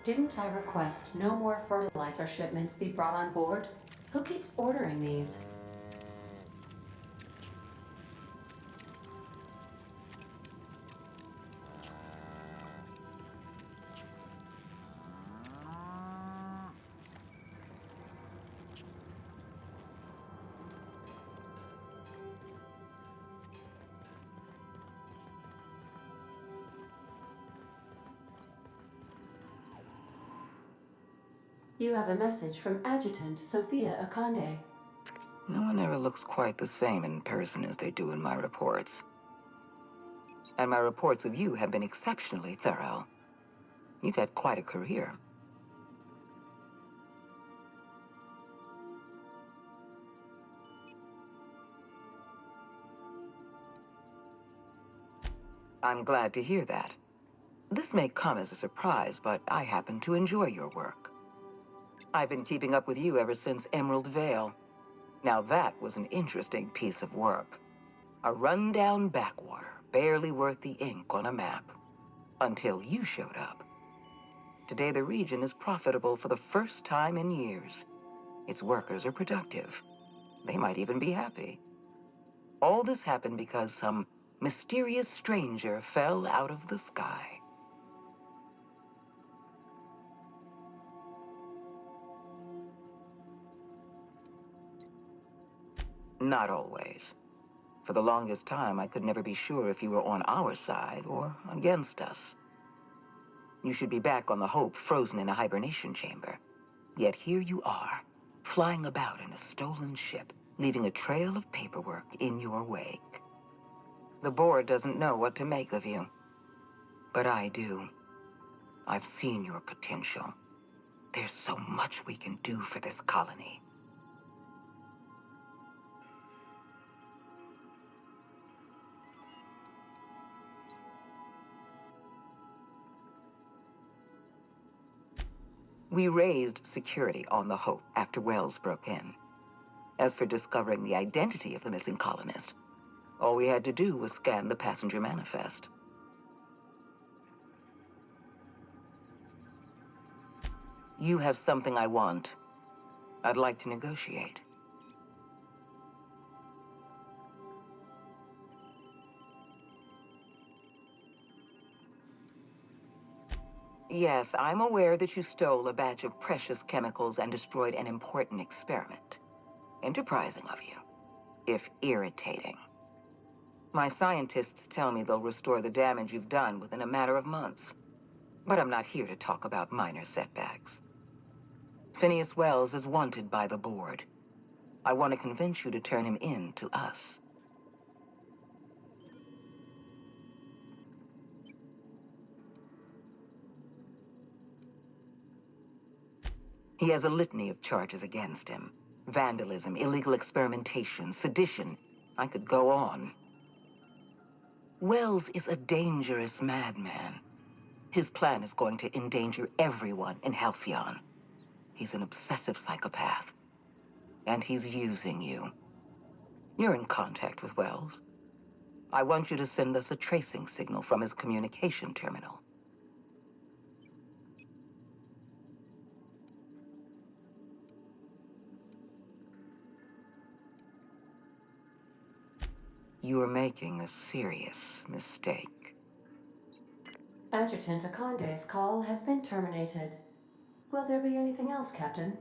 Didn't I request no more fertilizer shipments be brought on board? Who keeps ordering these? You have a message from Adjutant Sophia Akande. No one ever looks quite the same in person as they do in my reports. And my reports of you have been exceptionally thorough. You've had quite a career. I'm glad to hear that. This may come as a surprise, but I happen to enjoy your work. I've been keeping up with you ever since Emerald Vale. Now that was an interesting piece of work. A rundown backwater, barely worth the ink on a map. Until you showed up. Today the region is profitable for the first time in years. Its workers are productive. They might even be happy. All this happened because some mysterious stranger fell out of the sky. Not always. For the longest time, I could never be sure if you were on our side or against us. You should be back on the Hope, frozen in a hibernation chamber. Yet here you are, flying about in a stolen ship, leaving a trail of paperwork in your wake. The board doesn't know what to make of you. But I do. I've seen your potential. There's so much we can do for this colony. We raised security on the Hope after Wells broke in. As for discovering the identity of the missing colonist, all we had to do was scan the passenger manifest. You have something I want. I'd like to negotiate. Yes, I'm aware that you stole a batch of precious chemicals and destroyed an important experiment. Enterprising of you, if irritating. My scientists tell me they'll restore the damage you've done within a matter of months. But I'm not here to talk about minor setbacks. Phineas Wells is wanted by the board. I want to convince you to turn him in to us. He has a litany of charges against him. Vandalism, illegal experimentation, sedition. I could go on. Wells is a dangerous madman. His plan is going to endanger everyone in Halcyon. He's an obsessive psychopath. And he's using you. You're in contact with Wells. I want you to send us a tracing signal from his communication terminal. You are making a serious mistake. Adjutant Akande's call has been terminated. Will there be anything else, Captain?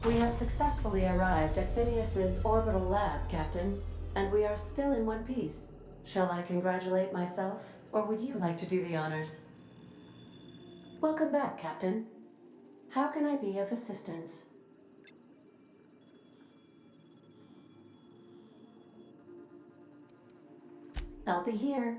We have successfully arrived at Phineas's orbital lab, Captain, and we are still in one piece. Shall I congratulate myself, or would you like to do the honors? Welcome back, Captain. How can I be of assistance? I'll be here.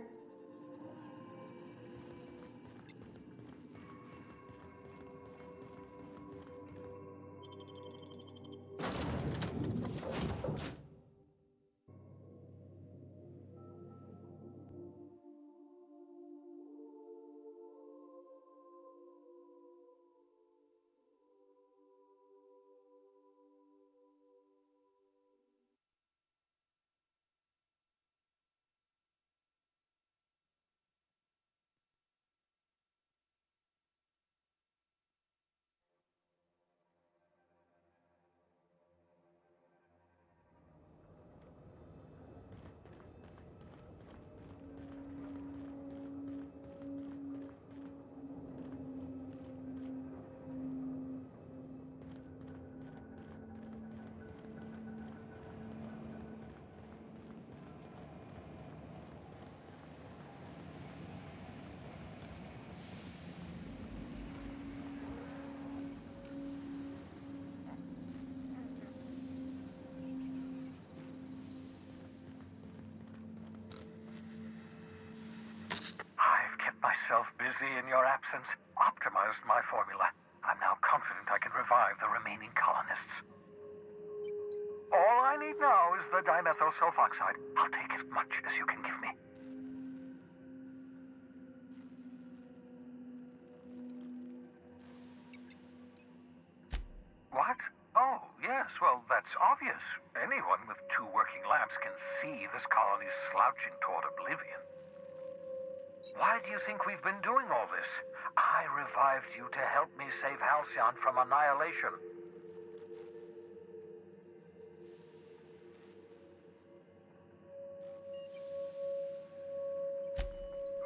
since optimized my formula. I'm now confident I can revive the remaining colonists. All I need now is the dimethyl sulfoxide. I'll take as much as you can give me. What? Oh, yes, well, that's obvious. Anyone with 2 working labs can see this colony's slouching toward oblivion. Why do you think we've been doing all this? I revived you to help me save Halcyon from annihilation.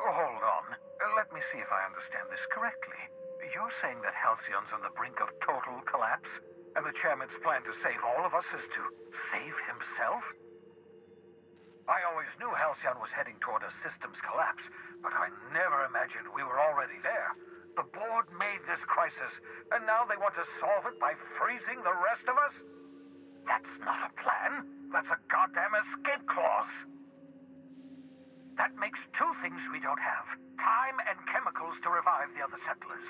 Hold on. Let me see if I understand this correctly. You're saying that Halcyon's on the brink of total collapse? And the chairman's plan to save all of us is to save himself? I always knew Halcyon was heading toward a systems collapse, but I never imagined we were already there. The board made this crisis, and now they want to solve it by freezing the rest of us? That's not a plan. That's a goddamn escape clause. That makes 2 things we don't have. Time and chemicals to revive the other settlers.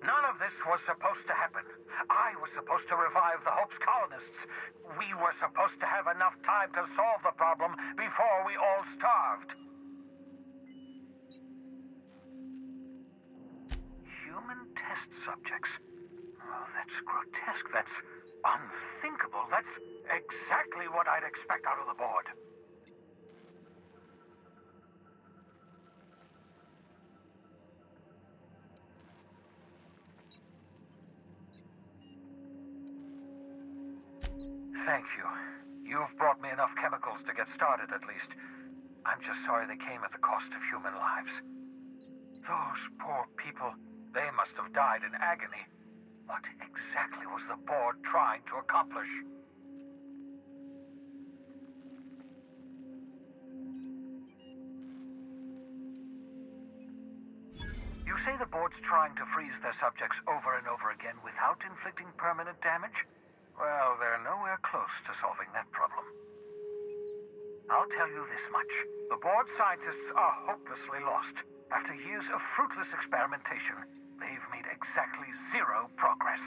None of this was supposed to happen. I was supposed to revive the Hope's colonists. We were supposed to have enough time to solve the problem before we all starved. Human test subjects. Oh, that's grotesque. That's unthinkable. That's exactly what I'd expect out of the board. Thank you. You've brought me enough chemicals to get started, at least. I'm just sorry they came at the cost of human lives. Those poor people, they must have died in agony. What exactly was the board trying to accomplish? You say the board's trying to freeze their subjects over and over again without inflicting permanent damage? Well, they're nowhere close to solving that problem. I'll tell you this much. The board scientists are hopelessly lost. After years of fruitless experimentation, they've made exactly 0 progress.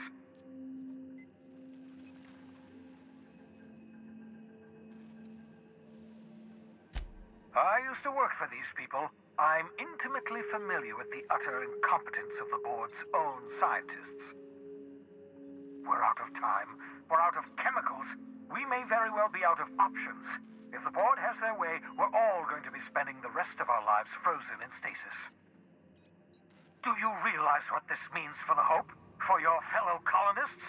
I used to work for these people. I'm intimately familiar with the utter incompetence of the board's own scientists. We're out of time. We're out of chemicals. We may very well be out of options. If the board has their way, we're all going to be spending the rest of our lives frozen in stasis. Do you realize what this means for the Hope? For your fellow colonists?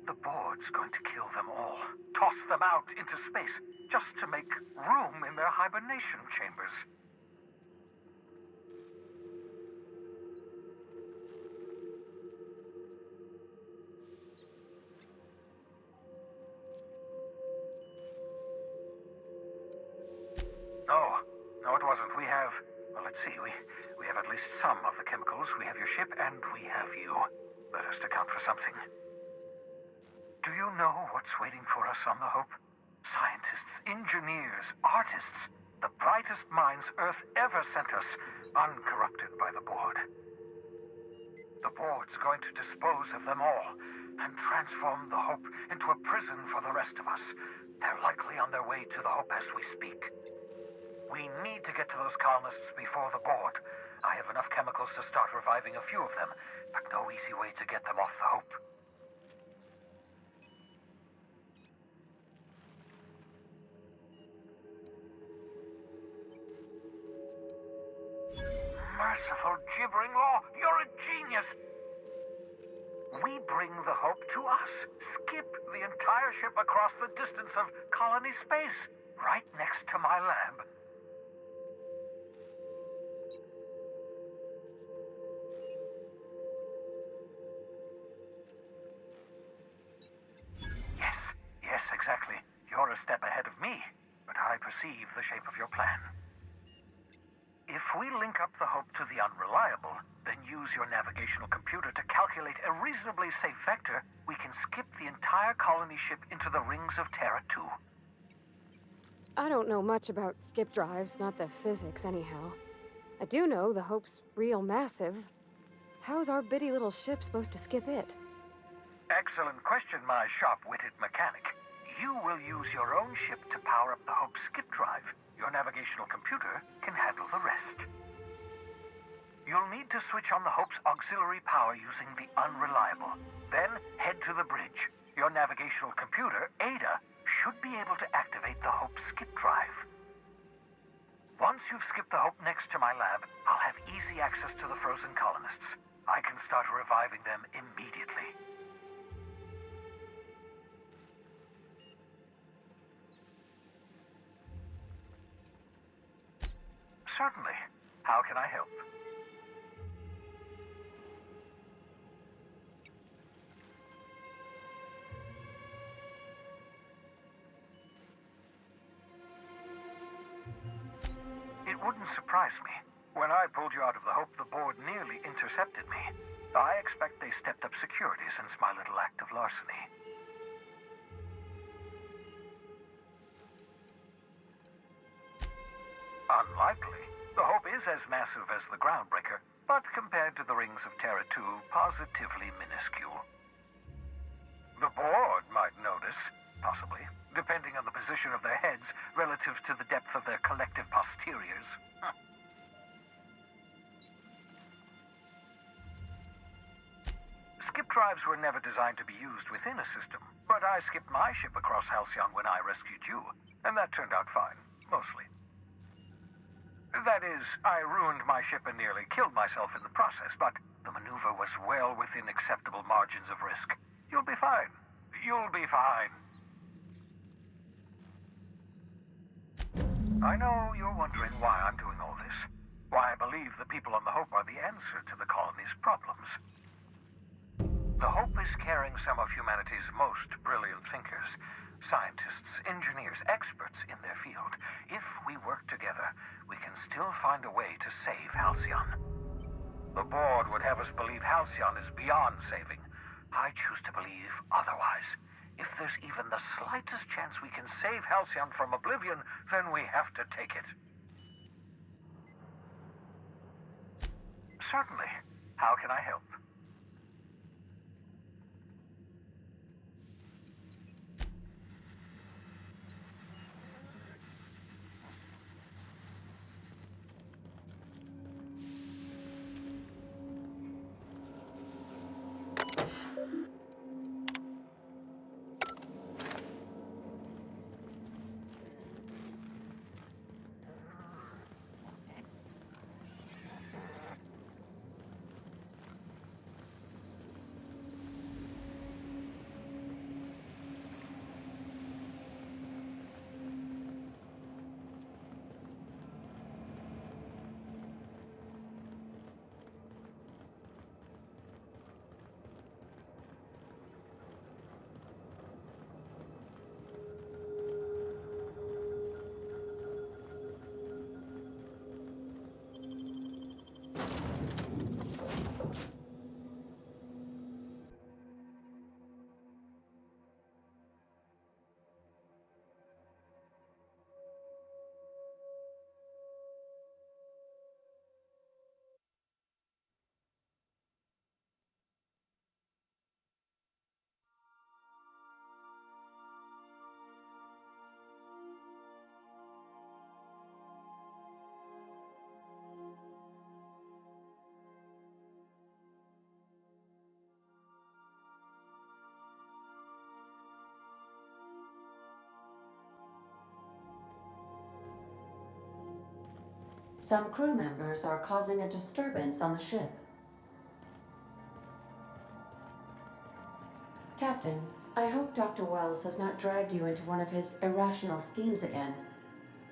The board's going to kill them all. Toss them out into space, just to make room in their hibernation chambers. No, it wasn't. We have... Well, let's see. We have at least some of the chemicals. We have your ship, and we have you. That has to count for something. Do you know what's waiting for us on the Hope? Scientists, engineers, artists. The brightest minds Earth ever sent us, uncorrupted by the board. The board's going to dispose of them all, and transform the Hope into a prison for the rest of us. They're likely on their way to the Hope as we speak. We need to get to those colonists before the board. I have enough chemicals to start reviving a few of them, but no easy way to get them off the Hope. Merciful gibbering law, you're a genius! We bring the Hope to us. Skip the entire ship across the distance of colony space, right next to my lab. Yes, exactly. You're a step ahead of me, but I perceive the shape of your plan. If we link up the Hope to the Unreliable, then use your navigational computer to calculate a reasonably safe vector, we can skip the entire colony ship into the rings of Terra 2. I don't know much about skip drives, not the physics anyhow. I do know the Hope's real massive. How's our bitty little ship supposed to skip it? Excellent question, my sharp-witted mechanic. You will use your own ship to power up the Hope's skip drive. Your navigational computer can handle the rest. You'll need to switch on the Hope's auxiliary power using the Unreliable. Then head to the bridge. Your navigational computer, Ada, should be able to activate the Hope's skip drive. Once you've skipped the Hope next to my lab, I'll have easy access to the frozen colonists. I can start reviving them immediately. Certainly. How can I help? It wouldn't surprise me. When I pulled you out of the Hope, the board nearly intercepted me. I expect they stepped up security since my little act of larceny. Unlikely. The Hope is as massive as the Groundbreaker, but compared to the rings of Terra 2, positively minuscule. The board might notice, possibly, depending on the position of their heads relative to the depth of their collective posteriors. Skip drives were never designed to be used within a system, but I skipped my ship across Halcyon when I rescued you, and that turned out fine, mostly. That is, I ruined my ship and nearly killed myself in the process, but the maneuver was well within acceptable margins of risk. You'll be fine. You'll be fine. I know you're wondering why I'm doing all this. Why I believe the people on the Hope are the answer to the colony's problems. The Hope is carrying some of humanity's most brilliant thinkers, scientists, engineers, experts in their field. If we work together, we can still find a way to save Halcyon. The board would have us believe Halcyon is beyond saving. I choose to believe otherwise. If there's even the slightest chance we can save Halcyon from oblivion, then we have to take it. Certainly. How can I help? Some crew members are causing a disturbance on the ship. Captain, I hope Dr. Wells has not dragged you into one of his irrational schemes again.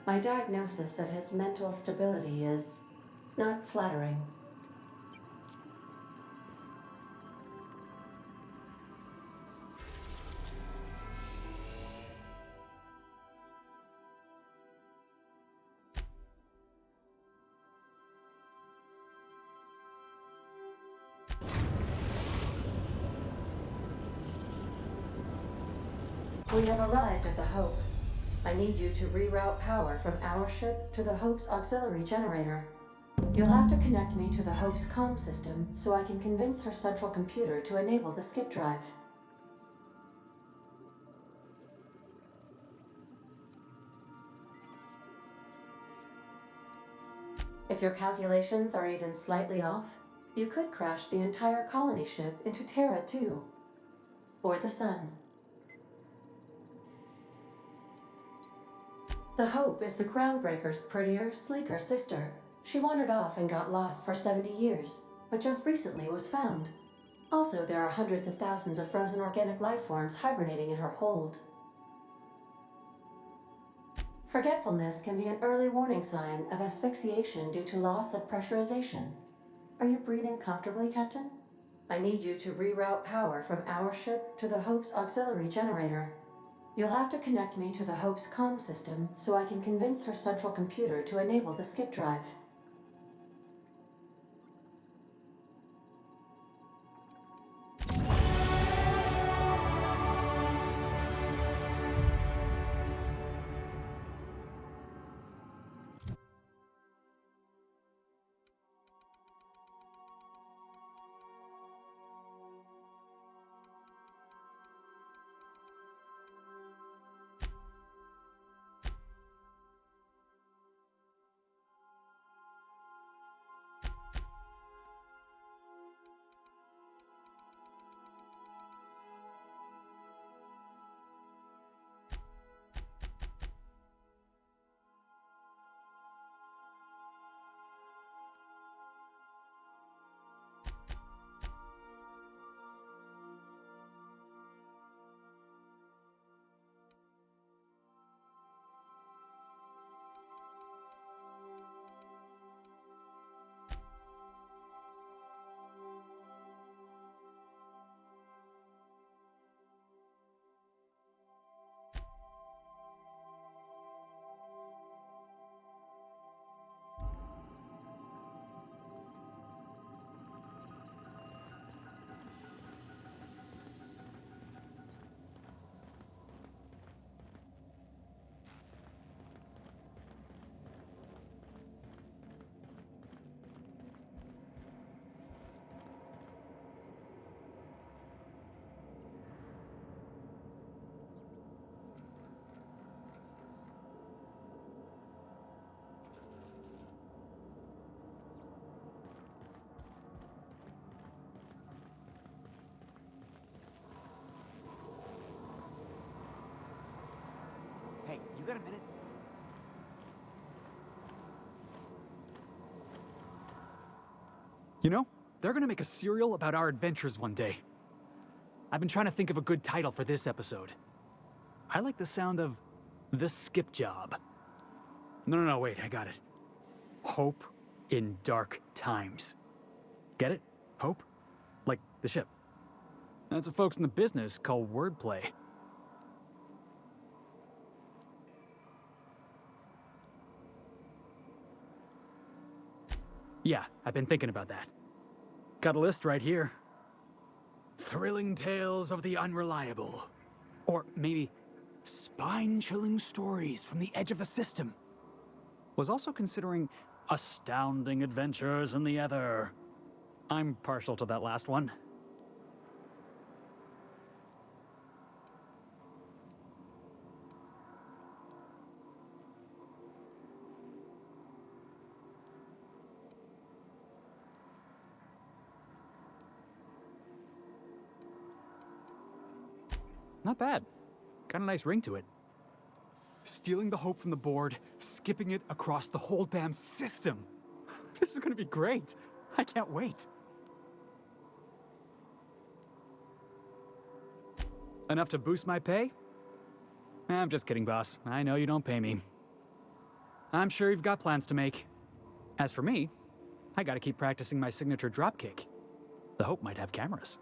My diagnosis of his mental stability is not flattering. We have arrived at the Hope. I need you to reroute power from our ship to the Hope's auxiliary generator. You'll have to connect me to the Hope's comm system so I can convince her central computer to enable the skip drive. If your calculations are even slightly off, you could crash the entire colony ship into Terra too. Or the Sun. The Hope is the Groundbreaker's prettier, sleeker sister. She wandered off and got lost for 70 years, but just recently was found. Also, there are hundreds of thousands of frozen organic life forms hibernating in her hold. Forgetfulness can be an early warning sign of asphyxiation due to loss of pressurization. Are you breathing comfortably, Captain? I need you to reroute power from our ship to the Hope's auxiliary generator. You'll have to connect me to the Hope's comm system so I can convince her central computer to enable the skip drive. Hey, you got a minute? You know, they're gonna make a serial about our adventures one day. I've been trying to think of a good title for this episode. I like the sound of The Skip Job. No, wait, I got it. Hope in Dark Times. Get it? Hope? Like the ship. That's what folks in the business call wordplay. Yeah, I've been thinking about that. Got a list right here. Thrilling tales of the unreliable. Or maybe spine-chilling stories from the edge of the system. Was also considering astounding adventures in the ether. I'm partial to that last one. Not bad. Got a nice ring to it. Stealing the hope from the board, skipping it across the whole damn system. This is gonna be great. I can't wait. Enough to boost my pay? I'm just kidding, boss. I know you don't pay me. I'm sure you've got plans to make. As for me, I gotta keep practicing my signature dropkick. The Hope might have cameras.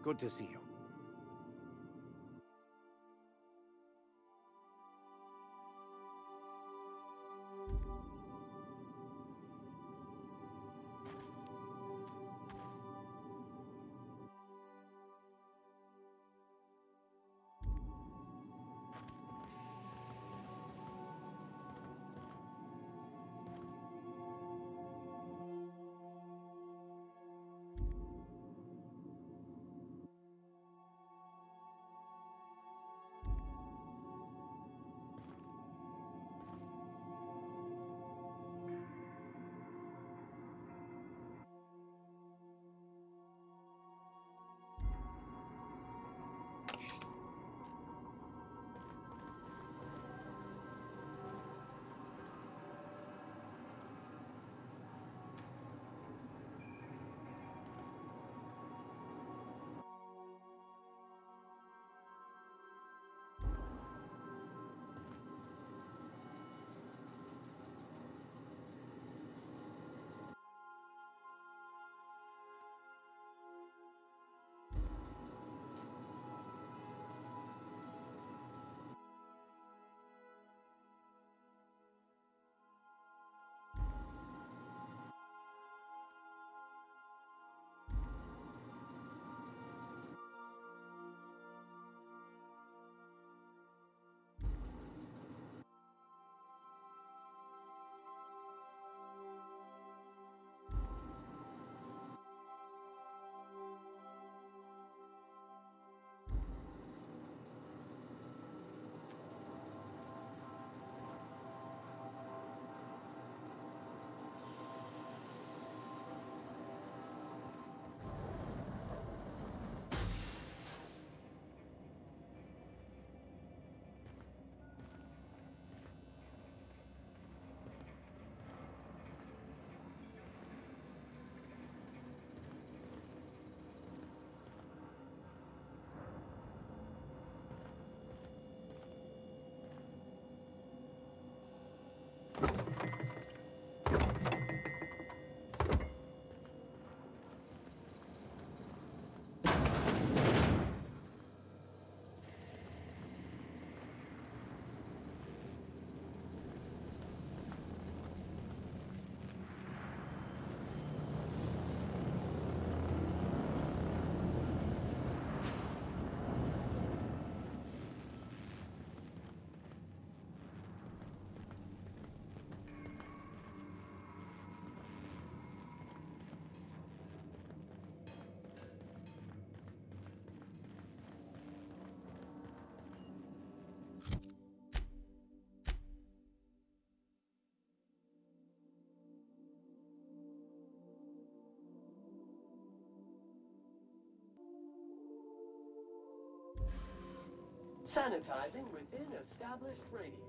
Good to see you. Sanitizing within established radius.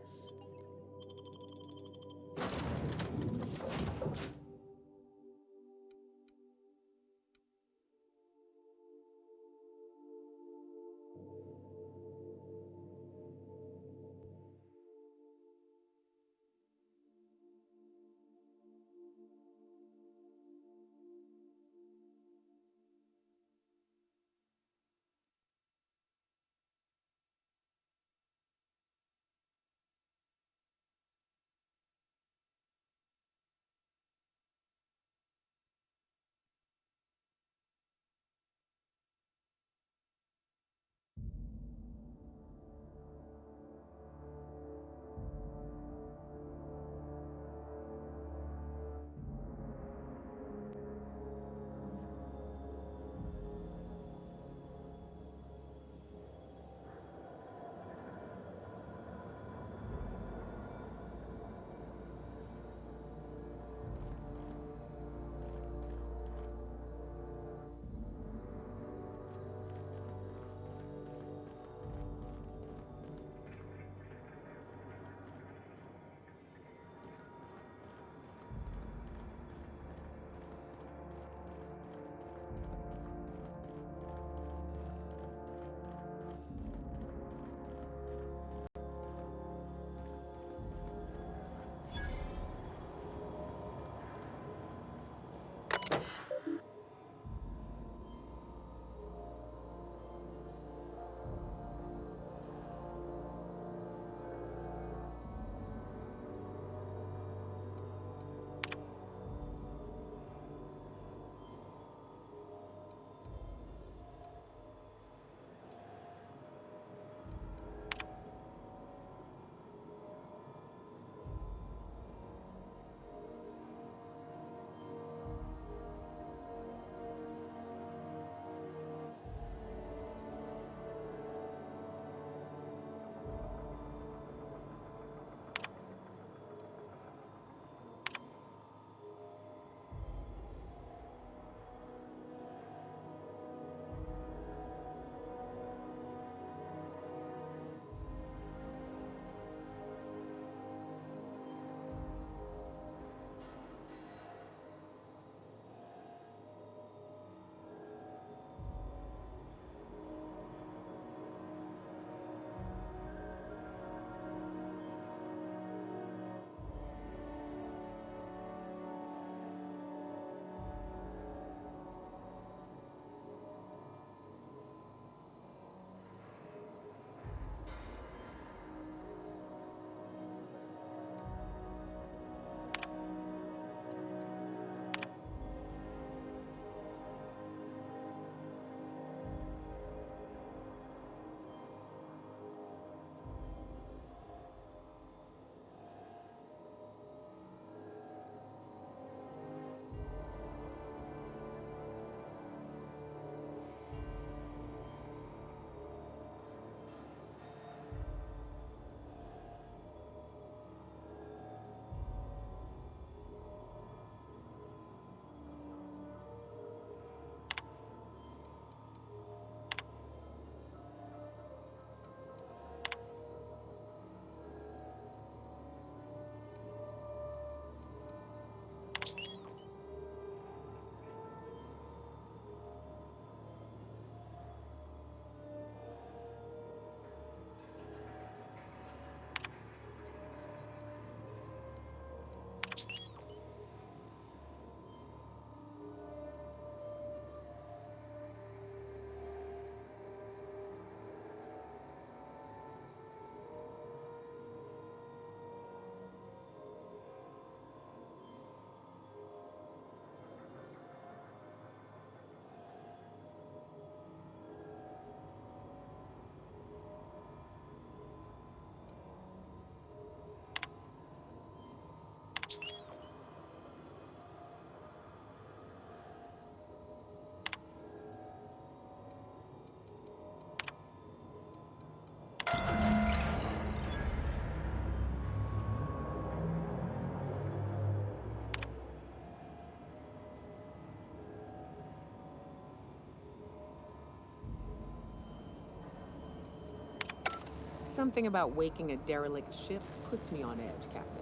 Something about waking a derelict ship puts me on edge, Captain.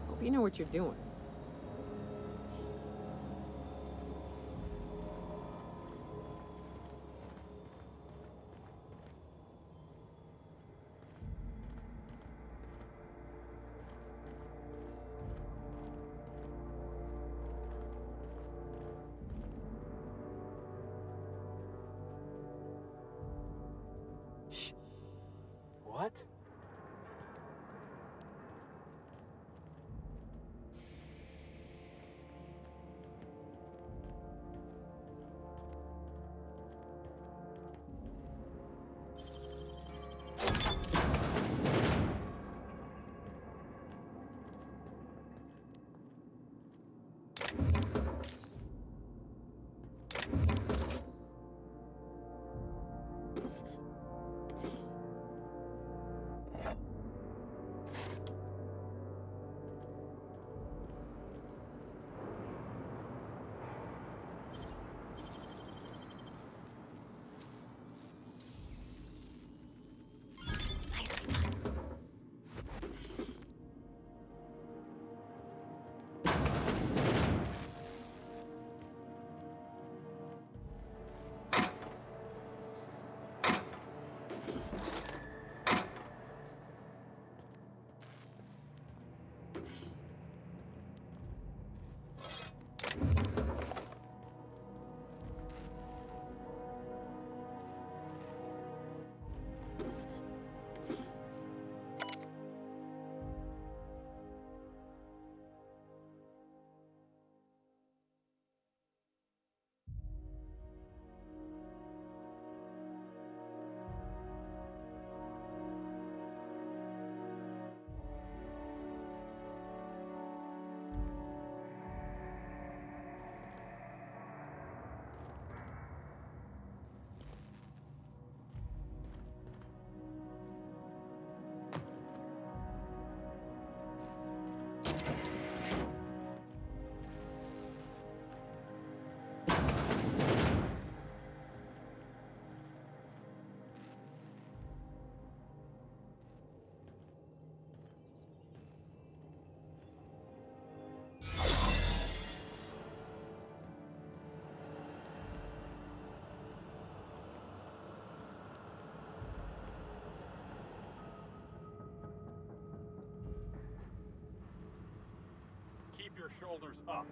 Hope you know what you're doing. What? Keep your shoulders up.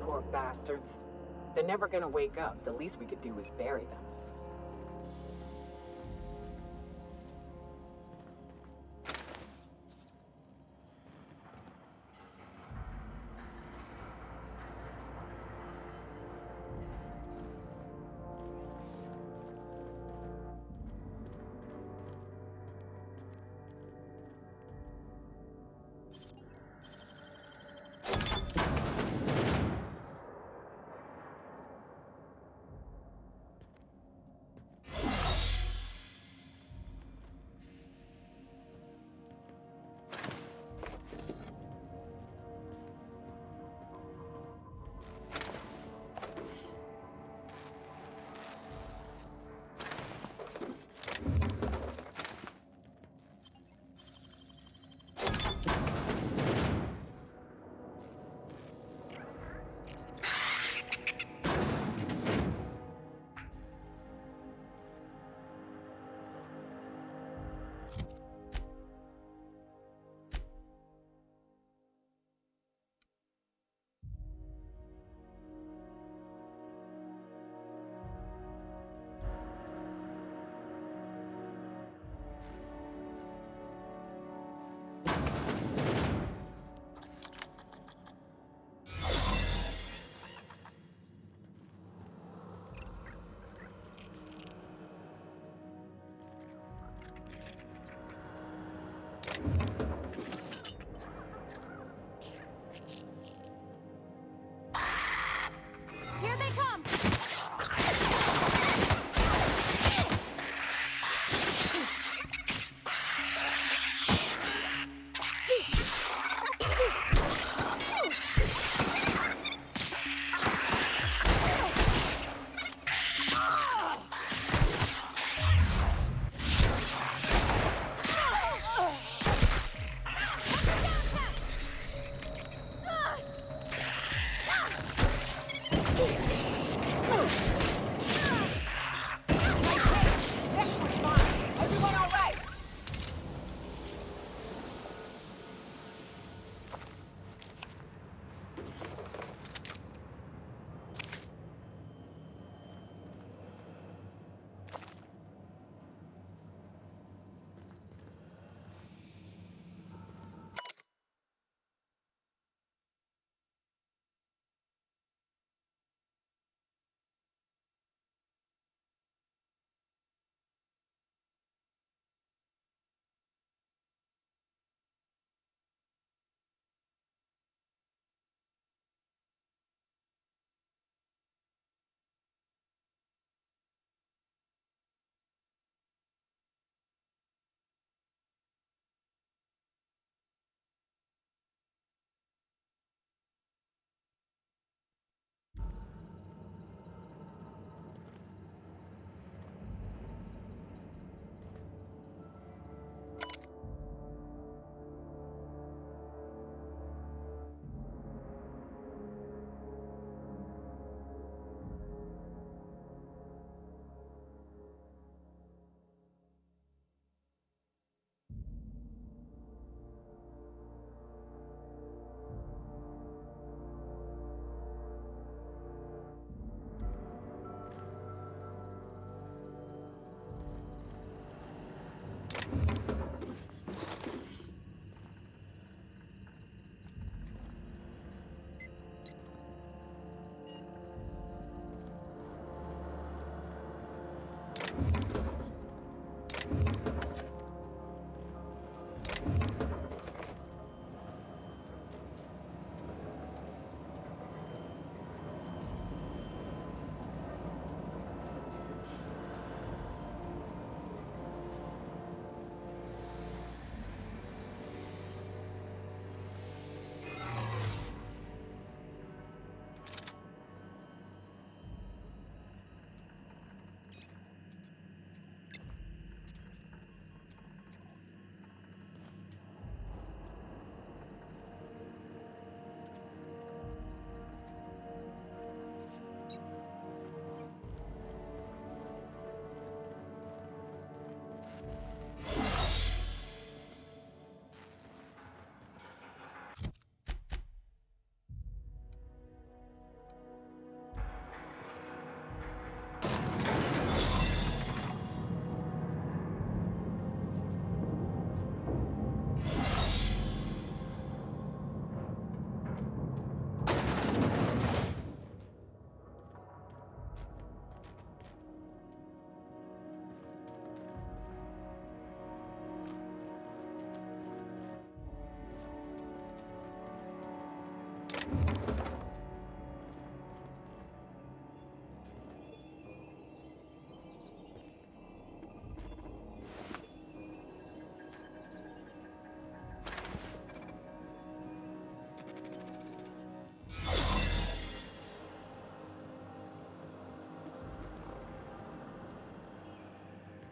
Poor bastards. They're never gonna wake up. The least we could do is bury them.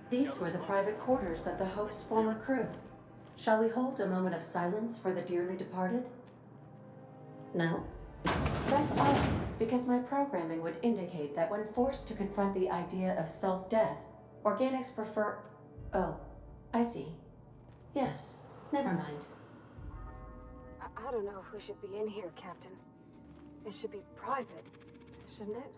These were the private quarters of the Hope's former crew. Shall we hold a moment of silence for the dearly departed? No? That's odd, because my programming would indicate that when forced to confront the idea of self-death, organics prefer... Oh, I see. Yes, never mind. I don't know if we should be in here, Captain. It should be private, shouldn't it?